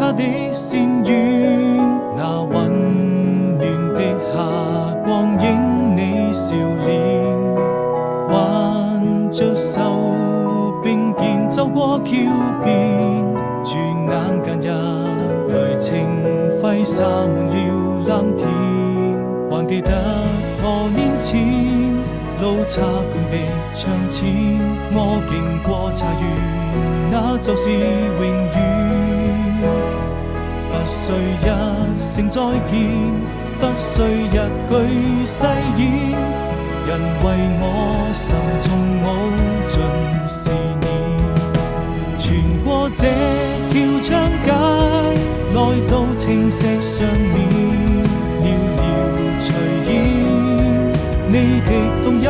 他的仙苑，那溫暖的霞光映你笑臉，挽着手並肩走過橋邊，轉眼間一縷情揮灑滿了藍天，還記得多年前路差館的窗前，我經過茶園，那就是永遠。不需一聲再見，不需一句誓言，因為我心中無盡思念。穿過這條長街，來到青石上面，遙遙隨煙，你的動人